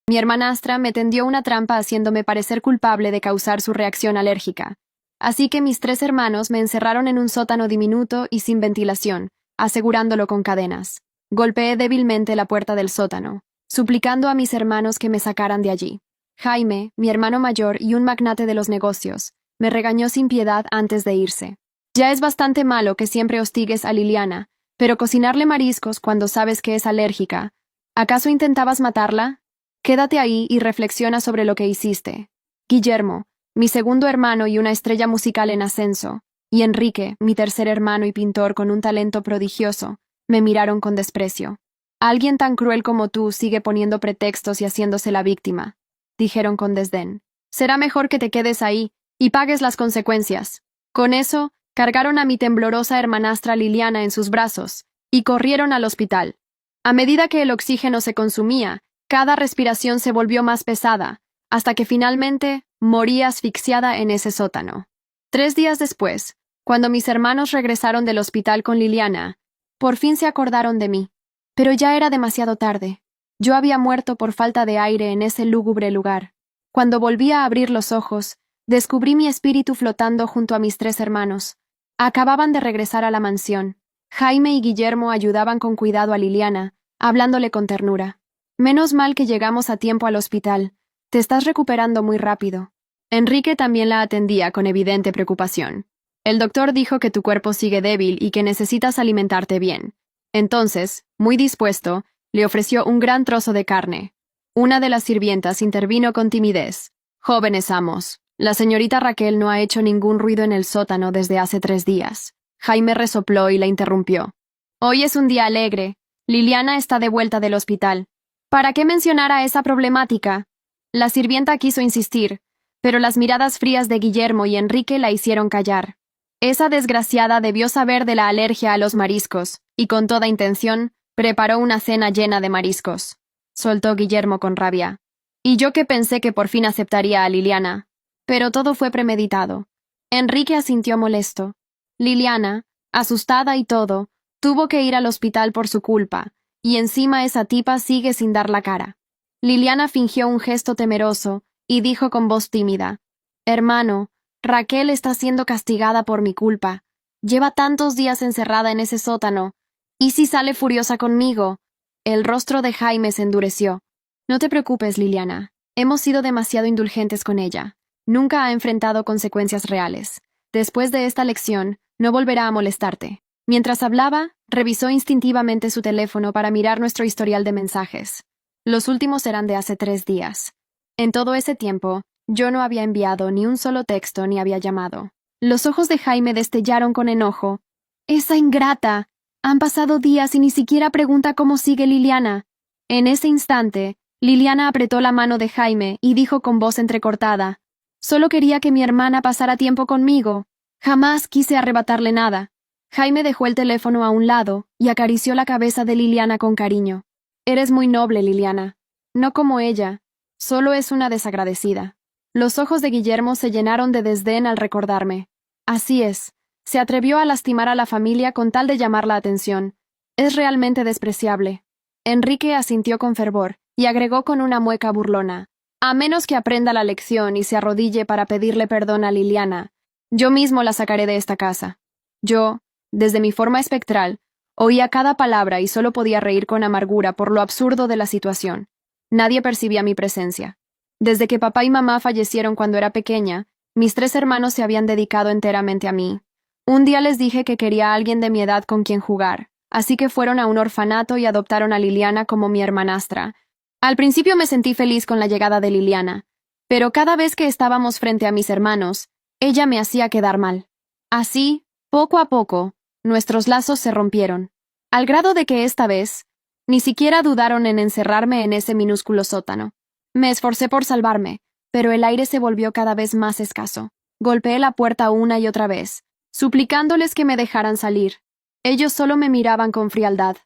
Mi hermanastra me tendió una trampa haciéndome parecer culpable de causar su reacción alérgica. Así que mis 3 hermanos me encerraron en un sótano diminuto y sin ventilación, asegurándolo con cadenas. Golpeé débilmente la puerta del sótano, suplicando a mis hermanos que me sacaran de allí. Jaime, mi hermano mayor y un magnate de los negocios, me regañó sin piedad antes de irse. Ya es bastante malo que siempre hostigues a Liliana, pero cocinarle mariscos cuando sabes que es alérgica. ¿Acaso intentabas matarla? Quédate ahí y reflexiona sobre lo que hiciste. Guillermo, mi segundo hermano y una estrella musical en ascenso, y Enrique, mi tercer hermano y pintor con un talento prodigioso, me miraron con desprecio. Alguien tan cruel como tú sigue poniendo pretextos y haciéndose la víctima, dijeron con desdén. Será mejor que te quedes ahí y pagues las consecuencias. Con eso, cargaron a mi temblorosa hermanastra Liliana en sus brazos y corrieron al hospital. A medida que el oxígeno se consumía, cada respiración se volvió más pesada, hasta que finalmente morí asfixiada en ese sótano. 3 días después, cuando mis hermanos regresaron del hospital con Liliana, por fin se acordaron de mí. Pero ya era demasiado tarde. Yo había muerto por falta de aire en ese lúgubre lugar. Cuando volví a abrir los ojos, descubrí mi espíritu flotando junto a mis 3 hermanos. Acababan de regresar a la mansión. Jaime y Guillermo ayudaban con cuidado a Liliana, hablándole con ternura. Menos mal que llegamos a tiempo al hospital. Te estás recuperando muy rápido. Enrique también la atendía con evidente preocupación. El doctor dijo que tu cuerpo sigue débil y que necesitas alimentarte bien. Entonces, muy dispuesto, le ofreció un gran trozo de carne. Una de las sirvientas intervino con timidez. Jóvenes amos, la señorita Raquel no ha hecho ningún ruido en el sótano desde hace 3 días. Jaime resopló y la interrumpió. Hoy es un día alegre. Liliana está de vuelta del hospital. ¿Para qué mencionar a esa problemática? La sirvienta quiso insistir, pero las miradas frías de Guillermo y Enrique la hicieron callar. Esa desgraciada debió saber de la alergia a los mariscos, y con toda intención, preparó una cena llena de mariscos. Soltó Guillermo con rabia. Y yo que pensé que por fin aceptaría a Liliana. Pero todo fue premeditado. Enrique asintió molesto. Liliana, asustada y todo, tuvo que ir al hospital por su culpa, y encima esa tipa sigue sin dar la cara. Liliana fingió un gesto temeroso y dijo con voz tímida: Hermano, Raquel está siendo castigada por mi culpa. Lleva tantos días encerrada en ese sótano. ¿Y si sale furiosa conmigo? El rostro de Jaime se endureció. No te preocupes, Liliana. Hemos sido demasiado indulgentes con ella. Nunca ha enfrentado consecuencias reales. Después de esta lección, no volverá a molestarte. Mientras hablaba, revisó instintivamente su teléfono para mirar nuestro historial de mensajes. Los últimos eran de hace 3 días. En todo ese tiempo, yo no había enviado ni un solo texto ni había llamado. Los ojos de Jaime destellaron con enojo. ¡Esa ingrata! Han pasado días y ni siquiera pregunta cómo sigue Liliana. En ese instante, Liliana apretó la mano de Jaime y dijo con voz entrecortada: Solo quería que mi hermana pasara tiempo conmigo. Jamás quise arrebatarle nada. Jaime dejó el teléfono a un lado y acarició la cabeza de Liliana con cariño. Eres muy noble, Liliana. No como ella. Solo es una desagradecida. Los ojos de Guillermo se llenaron de desdén al recordarme. Así es. Se atrevió a lastimar a la familia con tal de llamar la atención. Es realmente despreciable. Enrique asintió con fervor y agregó con una mueca burlona: A menos que aprenda la lección y se arrodille para pedirle perdón a Liliana, yo mismo la sacaré de esta casa. Yo, desde mi forma espectral, oía cada palabra y solo podía reír con amargura por lo absurdo de la situación. Nadie percibía mi presencia. Desde que papá y mamá fallecieron cuando era pequeña, mis 3 hermanos se habían dedicado enteramente a mí. Un día les dije que quería a alguien de mi edad con quien jugar, así que fueron a un orfanato y adoptaron a Liliana como mi hermanastra. Al principio me sentí feliz con la llegada de Liliana, pero cada vez que estábamos frente a mis hermanos, ella me hacía quedar mal. Así, poco a poco, nuestros lazos se rompieron, al grado de que esta vez, ni siquiera dudaron en encerrarme en ese minúsculo sótano. Me esforcé por salvarme, pero el aire se volvió cada vez más escaso. Golpeé la puerta una y otra vez, suplicándoles que me dejaran salir. Ellos solo me miraban con frialdad.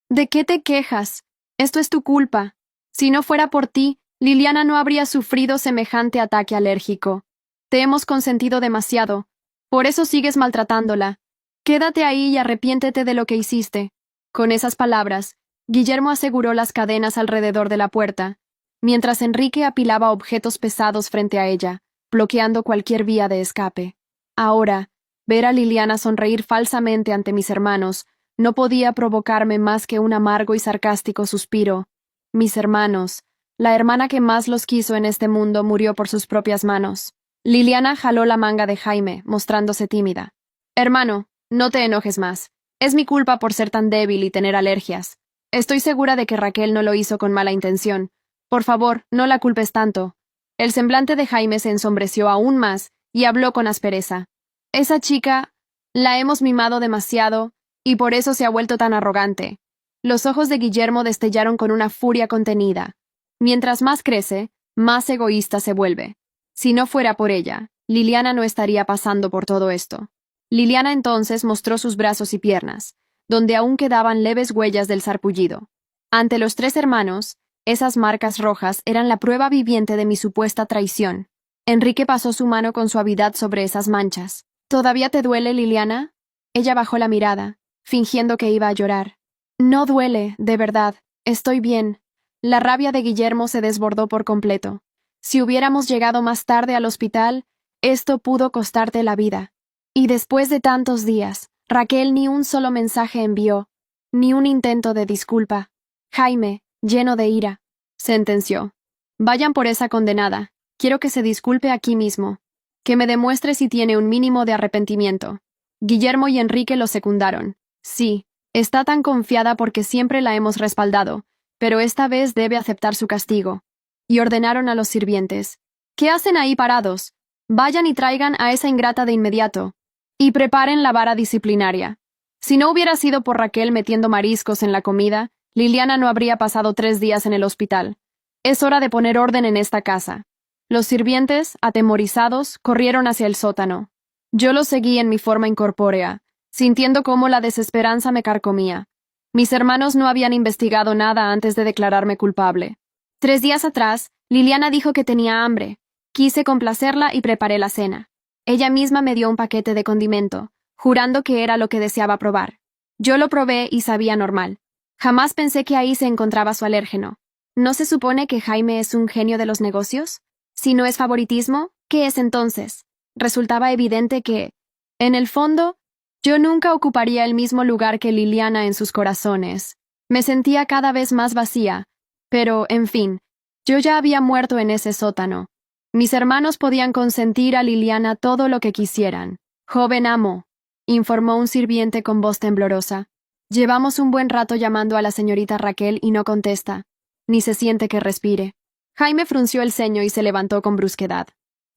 ¿De qué te quejas? Esto es tu culpa. Si no fuera por ti, Liliana no habría sufrido semejante ataque alérgico. Te hemos consentido demasiado. Por eso sigues maltratándola. Quédate ahí y arrepiéntete de lo que hiciste. Con esas palabras, Guillermo aseguró las cadenas alrededor de la puerta. mientras Enrique apilaba objetos pesados frente a ella, bloqueando cualquier vía de escape. Ahora, ver a Liliana sonreír falsamente ante mis hermanos no podía provocarme más que un amargo y sarcástico suspiro. Mis hermanos, la hermana que más los quiso en este mundo murió por sus propias manos. Liliana jaló la manga de Jaime, mostrándose tímida. Hermano, no te enojes más. Es mi culpa por ser tan débil y tener alergias. Estoy segura de que Raquel no lo hizo con mala intención. Por favor, no la culpes tanto. El semblante de Jaime se ensombreció aún más y habló con aspereza. Esa chica la hemos mimado demasiado y por eso se ha vuelto tan arrogante. Los ojos de Guillermo destellaron con una furia contenida. Mientras más crece, más egoísta se vuelve. Si no fuera por ella, Liliana no estaría pasando por todo esto. Liliana entonces mostró sus brazos y piernas, donde aún quedaban leves huellas del sarpullido. Ante los tres hermanos, esas marcas rojas eran la prueba viviente de mi supuesta traición. Enrique pasó su mano con suavidad sobre esas manchas. ¿Todavía te duele, Liliana? Ella bajó la mirada, fingiendo que iba a llorar. No duele, de verdad. Estoy bien. La rabia de Guillermo se desbordó por completo. Si hubiéramos llegado más tarde al hospital, esto pudo costarte la vida. Y después de tantos días, Raquel ni un solo mensaje envió, ni un intento de disculpa. Jaime, lleno de ira, sentenció. Vayan por esa condenada. Quiero que se disculpe aquí mismo. Que me demuestre si tiene un mínimo de arrepentimiento. Guillermo y Enrique lo secundaron. Sí, está tan confiada porque siempre la hemos respaldado, pero esta vez debe aceptar su castigo. Y ordenaron a los sirvientes. ¿Qué hacen ahí parados? Vayan y traigan a esa ingrata de inmediato. Y preparen la vara disciplinaria. Si no hubiera sido por Raquel metiendo mariscos en la comida, Liliana no habría pasado 3 días en el hospital. Es hora de poner orden en esta casa. Los sirvientes, atemorizados, corrieron hacia el sótano. Yo los seguí en mi forma incorpórea, sintiendo cómo la desesperanza me carcomía. Mis hermanos no habían investigado nada antes de declararme culpable. 3 días atrás, Liliana dijo que tenía hambre. Quise complacerla y preparé la cena. Ella misma me dio un paquete de condimento, jurando que era lo que deseaba probar. Yo lo probé y sabía normal. Jamás pensé que ahí se encontraba su alérgeno. ¿No se supone que Jaime es un genio de los negocios? Si no es favoritismo, ¿qué es entonces? Resultaba evidente que, en el fondo, yo nunca ocuparía el mismo lugar que Liliana en sus corazones. Me sentía cada vez más vacía, pero, en fin, yo ya había muerto en ese sótano. Mis hermanos podían consentir a Liliana todo lo que quisieran. Joven amo, informó un sirviente con voz temblorosa. Llevamos un buen rato llamando a la señorita Raquel y no contesta, ni se siente que respire. Jaime frunció el ceño y se levantó con brusquedad.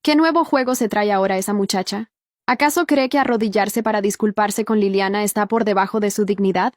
¿Qué nuevo juego se trae ahora esa muchacha? ¿Acaso cree que arrodillarse para disculparse con Liliana está por debajo de su dignidad?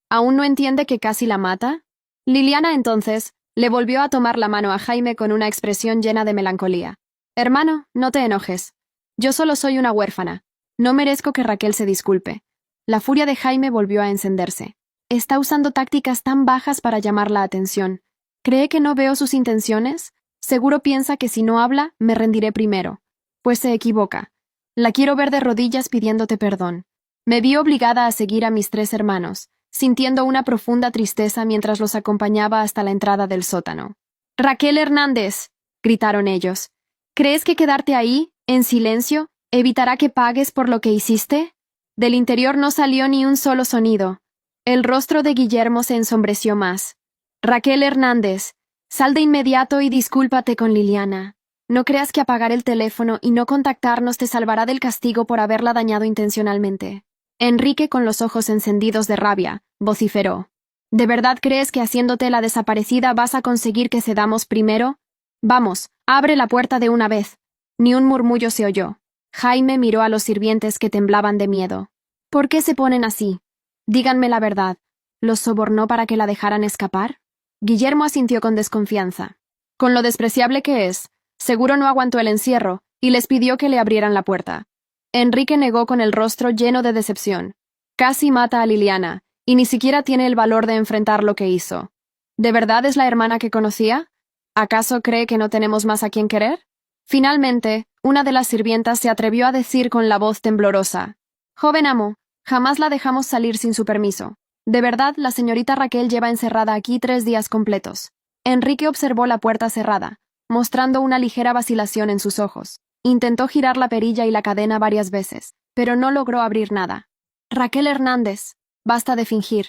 ¿Aún no entiende que casi la mata? Liliana entonces le volvió a tomar la mano a Jaime con una expresión llena de melancolía. Hermano, no te enojes. Yo solo soy una huérfana. No merezco que Raquel se disculpe. La furia de Jaime volvió a encenderse. Está usando tácticas tan bajas para llamar la atención. ¿Cree que no veo sus intenciones? Seguro piensa que si no habla, me rendiré primero. Pues se equivoca. La quiero ver de rodillas pidiéndote perdón. Me vi obligada a seguir a mis 3 hermanos, sintiendo una profunda tristeza mientras los acompañaba hasta la entrada del sótano. «Raquel Hernández», gritaron ellos. «¿Crees que quedarte ahí, en silencio, evitará que pagues por lo que hiciste?» Del interior no salió ni un solo sonido. El rostro de Guillermo se ensombreció más. «Raquel Hernández, sal de inmediato y discúlpate con Liliana. No creas que apagar el teléfono y no contactarnos te salvará del castigo por haberla dañado intencionalmente». Enrique, con los ojos encendidos de rabia, vociferó. ¿De verdad crees que haciéndote la desaparecida vas a conseguir que cedamos primero? Vamos, abre la puerta de una vez. Ni un murmullo se oyó. Jaime miró a los sirvientes que temblaban de miedo. ¿Por qué se ponen así? Díganme la verdad. ¿Los sobornó para que la dejaran escapar? Guillermo asintió con desconfianza. Con lo despreciable que es, seguro no aguantó el encierro y les pidió que le abrieran la puerta. Enrique negó con el rostro lleno de decepción. Casi mata a Liliana, y ni siquiera tiene el valor de enfrentar lo que hizo. ¿De verdad es la hermana que conocía? ¿Acaso cree que no tenemos más a quien querer? Finalmente, una de las sirvientas se atrevió a decir con la voz temblorosa. «Joven amo, jamás la dejamos salir sin su permiso. De verdad, la señorita Raquel lleva encerrada aquí 3 días completos. Enrique observó la puerta cerrada, mostrando una ligera vacilación en sus ojos. Intentó girar la perilla y la cadena varias veces, pero no logró abrir nada. Raquel Hernández, basta de fingir.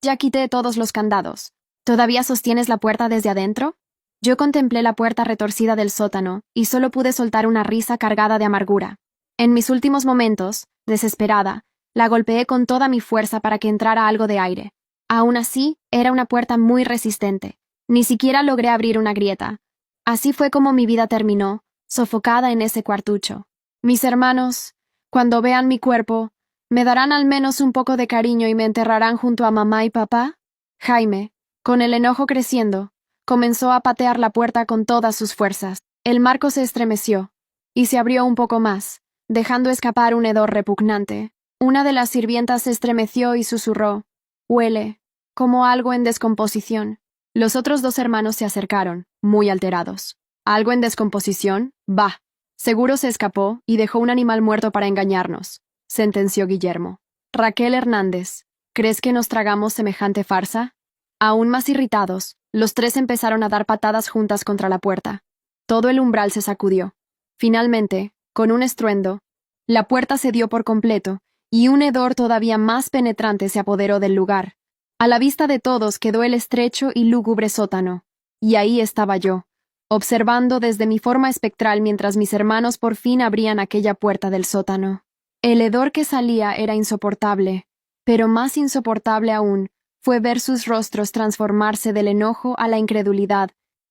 Ya quité todos los candados. ¿Todavía sostienes la puerta desde adentro? Yo contemplé la puerta retorcida del sótano y solo pude soltar una risa cargada de amargura. En mis últimos momentos, desesperada, la golpeé con toda mi fuerza para que entrara algo de aire. Aún así, era una puerta muy resistente. Ni siquiera logré abrir una grieta. Así fue como mi vida terminó, sofocada en ese cuartucho. Mis hermanos, cuando vean mi cuerpo, ¿me darán al menos un poco de cariño y me enterrarán junto a mamá y papá? Jaime, con el enojo creciendo, comenzó a patear la puerta con todas sus fuerzas. El marco se estremeció y se abrió un poco más, dejando escapar un hedor repugnante. Una de las sirvientas se estremeció y susurró: «Huele, como algo en descomposición». Los otros dos hermanos se acercaron, muy alterados. ¿Algo en descomposición? Bah. Seguro se escapó y dejó un animal muerto para engañarnos, sentenció Guillermo. Raquel Hernández, ¿crees que nos tragamos semejante farsa? Aún más irritados, los tres empezaron a dar patadas juntas contra la puerta. Todo el umbral se sacudió. Finalmente, con un estruendo, la puerta cedió por completo y un hedor todavía más penetrante se apoderó del lugar. A la vista de todos quedó el estrecho y lúgubre sótano, y ahí estaba yo, observando desde mi forma espectral mientras mis hermanos por fin abrían aquella puerta del sótano. El hedor que salía era insoportable, pero más insoportable aún fue ver sus rostros transformarse del enojo a la incredulidad,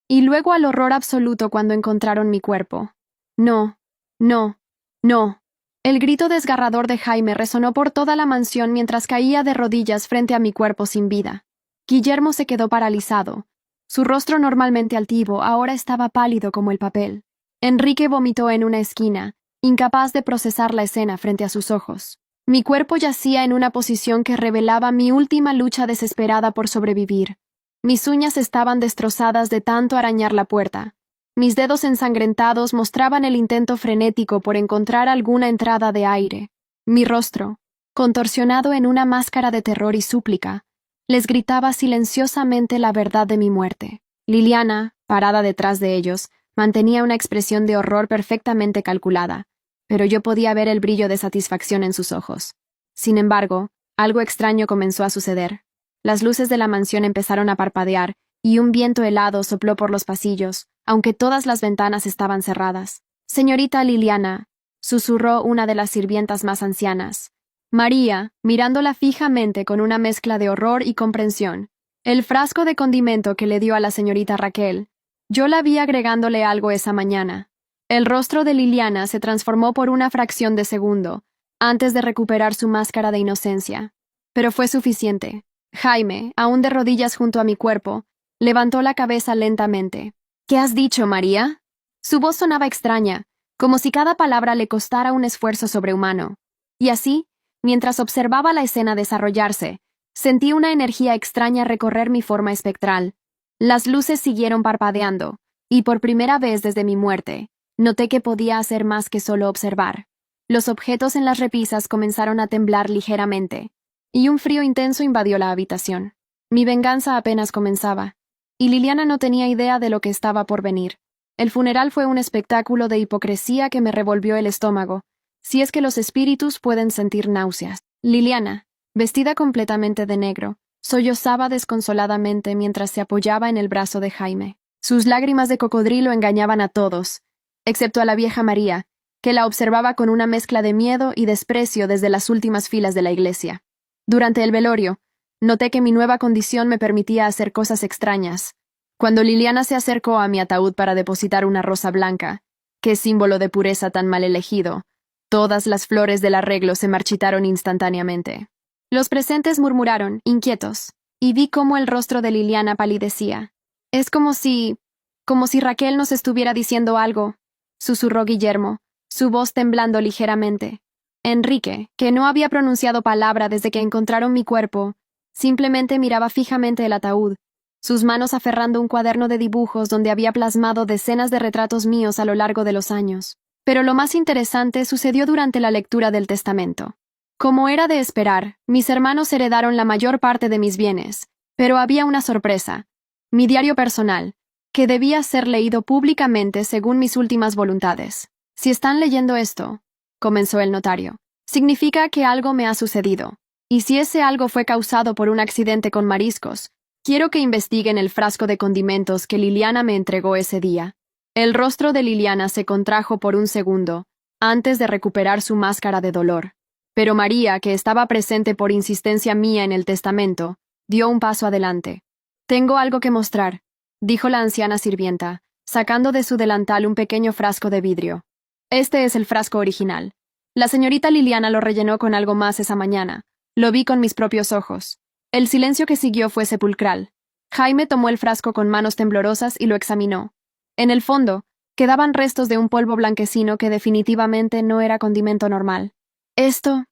y luego al horror absoluto cuando encontraron mi cuerpo. No, no, no. El grito desgarrador de Jaime resonó por toda la mansión mientras caía de rodillas frente a mi cuerpo sin vida. Guillermo se quedó paralizado. Su rostro normalmente altivo ahora estaba pálido como el papel. Enrique vomitó en una esquina, incapaz de procesar la escena frente a sus ojos. Mi cuerpo yacía en una posición que revelaba mi última lucha desesperada por sobrevivir. Mis uñas estaban destrozadas de tanto arañar la puerta. Mis dedos ensangrentados mostraban el intento frenético por encontrar alguna entrada de aire. Mi rostro, contorsionado en una máscara de terror y súplica, les gritaba silenciosamente la verdad de mi muerte. Liliana, parada detrás de ellos, mantenía una expresión de horror perfectamente calculada, pero yo podía ver el brillo de satisfacción en sus ojos. Sin embargo, algo extraño comenzó a suceder. Las luces de la mansión empezaron a parpadear y un viento helado sopló por los pasillos, aunque todas las ventanas estaban cerradas. «Señorita Liliana», susurró una de las sirvientas más ancianas. María, mirándola fijamente con una mezcla de horror y comprensión. El frasco de condimento que le dio a la señorita Raquel. Yo la vi agregándole algo esa mañana. El rostro de Liliana se transformó por una fracción de segundo, antes de recuperar su máscara de inocencia. Pero fue suficiente. Jaime, aún de rodillas junto a mi cuerpo, levantó la cabeza lentamente. «¿Qué has dicho, María?» Su voz sonaba extraña, como si cada palabra le costara un esfuerzo sobrehumano. Y así, mientras observaba la escena desarrollarse, sentí una energía extraña recorrer mi forma espectral. Las luces siguieron parpadeando, y por primera vez desde mi muerte, noté que podía hacer más que solo observar. Los objetos en las repisas comenzaron a temblar ligeramente, y un frío intenso invadió la habitación. Mi venganza apenas comenzaba, y Liliana no tenía idea de lo que estaba por venir. El funeral fue un espectáculo de hipocresía que me revolvió el estómago, si es que los espíritus pueden sentir náuseas. Liliana, vestida completamente de negro, sollozaba desconsoladamente mientras se apoyaba en el brazo de Jaime. Sus lágrimas de cocodrilo engañaban a todos, excepto a la vieja María, que la observaba con una mezcla de miedo y desprecio desde las últimas filas de la iglesia. Durante el velorio, noté que mi nueva condición me permitía hacer cosas extrañas. Cuando Liliana se acercó a mi ataúd para depositar una rosa blanca, qué símbolo de pureza tan mal elegido, todas las flores del arreglo se marchitaron instantáneamente. Los presentes murmuraron, inquietos, y vi cómo el rostro de Liliana palidecía. «Es como si Raquel nos estuviera diciendo algo», susurró Guillermo, su voz temblando ligeramente. Enrique, que no había pronunciado palabra desde que encontraron mi cuerpo, simplemente miraba fijamente el ataúd, sus manos aferrando un cuaderno de dibujos donde había plasmado decenas de retratos míos a lo largo de los años. Pero lo más interesante sucedió durante la lectura del testamento. Como era de esperar, mis hermanos heredaron la mayor parte de mis bienes, pero había una sorpresa. Mi diario personal, que debía ser leído públicamente según mis últimas voluntades. Si están leyendo esto, comenzó el notario, significa que algo me ha sucedido. Y si ese algo fue causado por un accidente con mariscos, quiero que investiguen el frasco de condimentos que Liliana me entregó ese día. El rostro de Liliana se contrajo por un segundo, antes de recuperar su máscara de dolor. Pero María, que estaba presente por insistencia mía en el testamento, dio un paso adelante. «Tengo algo que mostrar», dijo la anciana sirvienta, sacando de su delantal un pequeño frasco de vidrio. «Este es el frasco original. La señorita Liliana lo rellenó con algo más esa mañana. Lo vi con mis propios ojos». El silencio que siguió fue sepulcral. Jaime tomó el frasco con manos temblorosas y lo examinó. En el fondo, quedaban restos de un polvo blanquecino que definitivamente no era condimento normal. Esto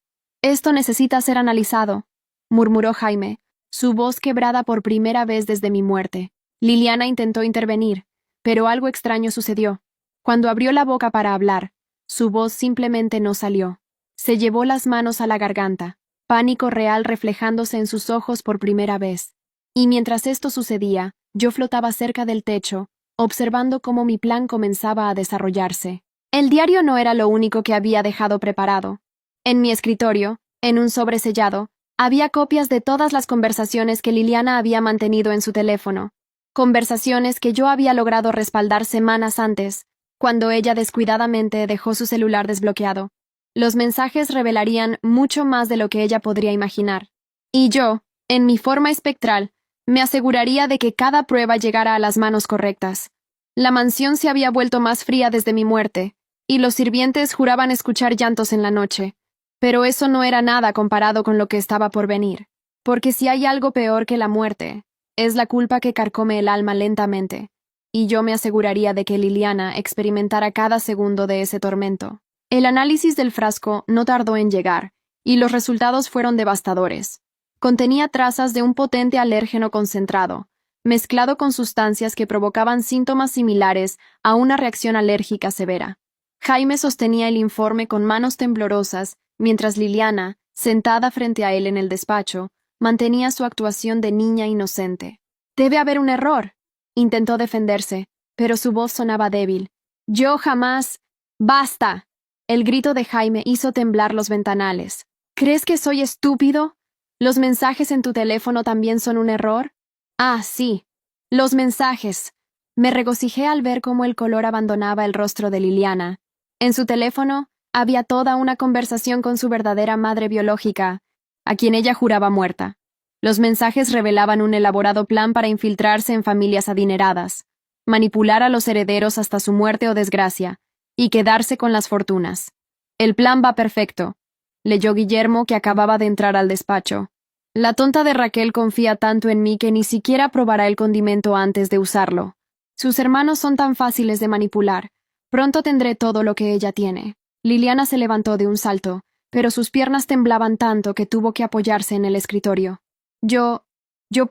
necesita ser analizado», murmuró Jaime, su voz quebrada por primera vez desde mi muerte. Liliana intentó intervenir, pero algo extraño sucedió. Cuando abrió la boca para hablar, su voz simplemente no salió. Se llevó las manos a la garganta, pánico real reflejándose en sus ojos por primera vez. Y mientras esto sucedía, yo flotaba cerca del techo, observando cómo mi plan comenzaba a desarrollarse. El diario no era lo único que había dejado preparado. En mi escritorio, en un sobre sellado, había copias de todas las conversaciones que Liliana había mantenido en su teléfono, conversaciones que yo había logrado respaldar semanas antes, cuando ella descuidadamente dejó su celular desbloqueado. Los mensajes revelarían mucho más de lo que ella podría imaginar. Y yo, en mi forma espectral, me aseguraría de que cada prueba llegara a las manos correctas. La mansión se había vuelto más fría desde mi muerte, y los sirvientes juraban escuchar llantos en la noche. Pero eso no era nada comparado con lo que estaba por venir, porque si hay algo peor que la muerte, es la culpa que carcome el alma lentamente, y yo me aseguraría de que Liliana experimentara cada segundo de ese tormento. El análisis del frasco no tardó en llegar, y los resultados fueron devastadores. Contenía trazas de un potente alérgeno concentrado, mezclado con sustancias que provocaban síntomas similares a una reacción alérgica severa. Jaime sostenía el informe con manos temblorosas, mientras Liliana, sentada frente a él en el despacho, mantenía su actuación de niña inocente. «Debe haber un error», intentó defenderse, pero su voz sonaba débil. «Yo jamás...» «¡Basta!». El grito de Jaime hizo temblar los ventanales. «¿Crees que soy estúpido? ¿Los mensajes en tu teléfono también son un error?» «Ah, sí. Los mensajes». Me regocijé al ver cómo el color abandonaba el rostro de Liliana. En su teléfono había toda una conversación con su verdadera madre biológica, a quien ella juraba muerta. Los mensajes revelaban un elaborado plan para infiltrarse en familias adineradas, manipular a los herederos hasta su muerte o desgracia, y quedarse con las fortunas. «El plan va perfecto», leyó Guillermo, que acababa de entrar al despacho. «La tonta de Raquel confía tanto en mí que ni siquiera probará el condimento antes de usarlo. Sus hermanos son tan fáciles de manipular. Pronto tendré todo lo que ella tiene». Liliana se levantó de un salto, pero sus piernas temblaban tanto que tuvo que apoyarse en el escritorio. Yo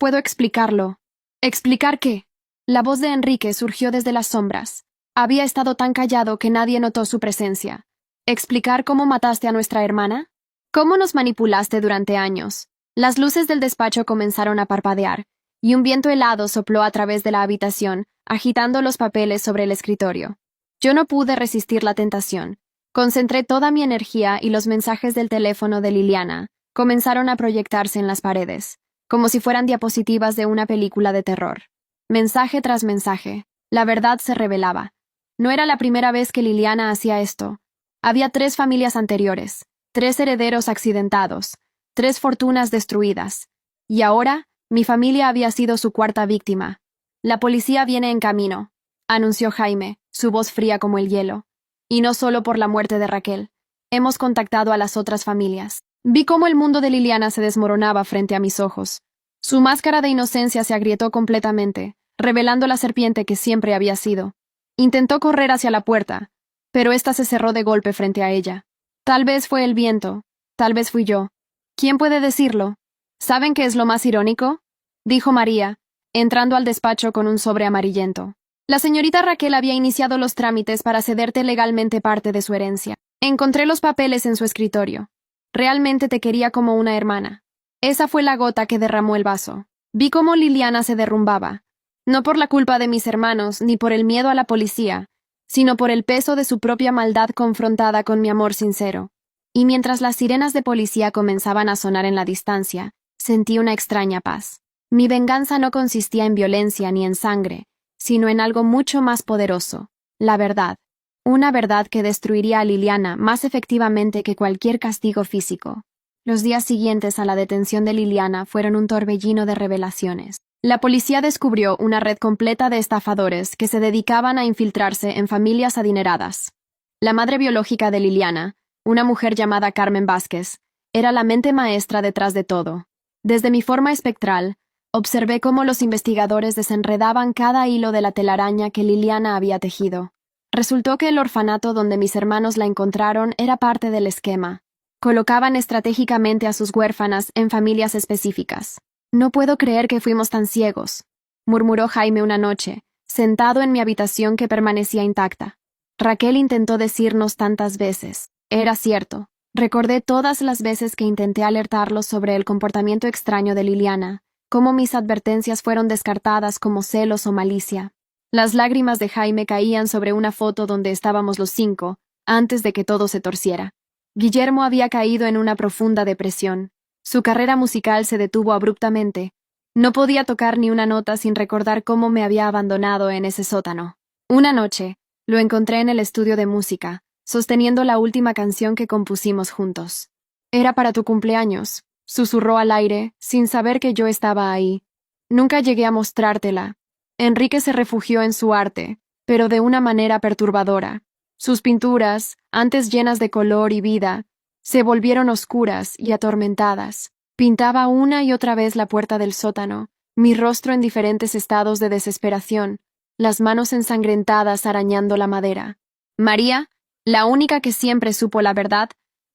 puedo explicarlo». «¿Explicar qué?». La voz de Enrique surgió desde las sombras. Había estado tan callado que nadie notó su presencia. «¿Explicar cómo mataste a nuestra hermana? ¿Cómo nos manipulaste durante años?». Las luces del despacho comenzaron a parpadear, y un viento helado sopló a través de la habitación, agitando los papeles sobre el escritorio. Yo no pude resistir la tentación. Concentré toda mi energía y los mensajes del teléfono de Liliana comenzaron a proyectarse en las paredes, como si fueran diapositivas de una película de terror. Mensaje tras mensaje, la verdad se revelaba. No era la primera vez que Liliana hacía esto. Había 3 familias anteriores, 3 herederos accidentados, 3 fortunas destruidas. Y ahora, mi familia había sido su 4ª víctima. «La policía viene en camino», anunció Jaime, su voz fría como el hielo. «Y no solo por la muerte de Raquel. Hemos contactado a las otras familias». Vi cómo el mundo de Liliana se desmoronaba frente a mis ojos. Su máscara de inocencia se agrietó completamente, revelando la serpiente que siempre había sido. Intentó correr hacia la puerta, pero ésta se cerró de golpe frente a ella. Tal vez fue el viento, tal vez fui yo. ¿Quién puede decirlo? ¿Saben qué es lo más irónico?, dijo María, entrando al despacho con un sobre amarillento. La señorita Raquel había iniciado los trámites para cederte legalmente parte de su herencia. Encontré los papeles en su escritorio. Realmente te quería como una hermana. Esa fue la gota que derramó el vaso. Vi cómo Liliana se derrumbaba. No por la culpa de mis hermanos, ni por el miedo a la policía, sino por el peso de su propia maldad confrontada con mi amor sincero. Y mientras las sirenas de policía comenzaban a sonar en la distancia, sentí una extraña paz. Mi venganza no consistía en violencia ni en sangre, sino en algo mucho más poderoso, la verdad. Una verdad que destruiría a Liliana más efectivamente que cualquier castigo físico. Los días siguientes a la detención de Liliana fueron un torbellino de revelaciones. La policía descubrió una red completa de estafadores que se dedicaban a infiltrarse en familias adineradas. La madre biológica de Liliana, una mujer llamada Carmen Vázquez, era la mente maestra detrás de todo. Desde mi forma espectral, observé cómo los investigadores desenredaban cada hilo de la telaraña que Liliana había tejido. Resultó que el orfanato donde mis hermanos la encontraron era parte del esquema. Colocaban estratégicamente a sus huérfanas en familias específicas. «No puedo creer que fuimos tan ciegos», murmuró Jaime una noche, sentado en mi habitación que permanecía intacta. Raquel intentó decirnos tantas veces. Era cierto. Recordé todas las veces que intenté alertarlos sobre el comportamiento extraño de Liliana, cómo mis advertencias fueron descartadas como celos o malicia. Las lágrimas de Jaime caían sobre una foto donde estábamos los 5, antes de que todo se torciera. Guillermo había caído en una profunda depresión. Su carrera musical se detuvo abruptamente. No podía tocar ni una nota sin recordar cómo me había abandonado en ese sótano. Una noche, lo encontré en el estudio de música, sosteniendo la última canción que compusimos juntos. «Era para tu cumpleaños», susurró al aire, sin saber que yo estaba ahí. «Nunca llegué a mostrártela». Enrique se refugió en su arte, pero de una manera perturbadora. Sus pinturas, antes llenas de color y vida, se volvieron oscuras y atormentadas. Pintaba una y otra vez la puerta del sótano, mi rostro en diferentes estados de desesperación, las manos ensangrentadas arañando la madera. María, la única que siempre supo la verdad,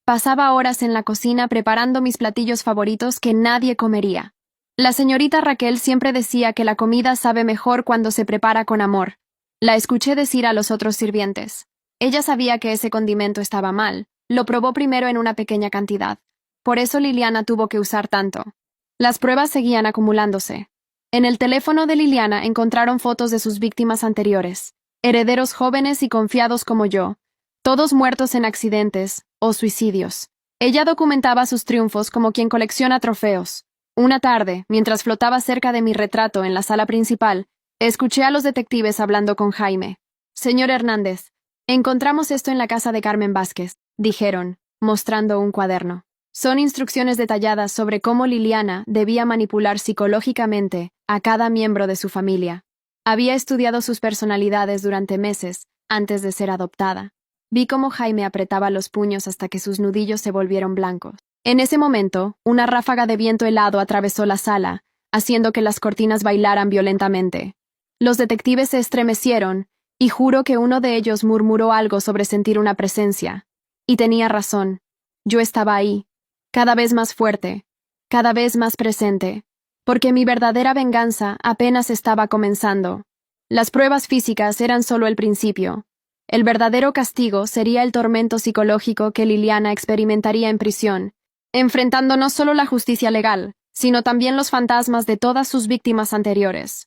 pasaba horas en la cocina preparando mis platillos favoritos que nadie comería. La señorita Raquel siempre decía que la comida sabe mejor cuando se prepara con amor. La escuché decir a los otros sirvientes. Ella sabía que ese condimento estaba mal. Lo probó primero en una pequeña cantidad. Por eso Liliana tuvo que usar tanto. Las pruebas seguían acumulándose. En el teléfono de Liliana encontraron fotos de sus víctimas anteriores, herederos jóvenes y confiados como yo, todos muertos en accidentes o suicidios. Ella documentaba sus triunfos como quien colecciona trofeos. Una tarde, mientras flotaba cerca de mi retrato en la sala principal, escuché a los detectives hablando con Jaime. «Señor Hernández, encontramos esto en la casa de Carmen Vázquez», dijeron, mostrando un cuaderno. Son instrucciones detalladas sobre cómo Liliana debía manipular psicológicamente a cada miembro de su familia. Había estudiado sus personalidades durante meses antes de ser adoptada. Vi cómo Jaime apretaba los puños hasta que sus nudillos se volvieron blancos. En ese momento, una ráfaga de viento helado atravesó la sala, haciendo que las cortinas bailaran violentamente. Los detectives se estremecieron, y juro que uno de ellos murmuró algo sobre sentir una presencia. Y tenía razón. Yo estaba ahí, cada vez más fuerte, cada vez más presente, porque mi verdadera venganza apenas estaba comenzando. Las pruebas físicas eran solo el principio. El verdadero castigo sería el tormento psicológico que Liliana experimentaría en prisión, enfrentando no solo la justicia legal, sino también los fantasmas de todas sus víctimas anteriores.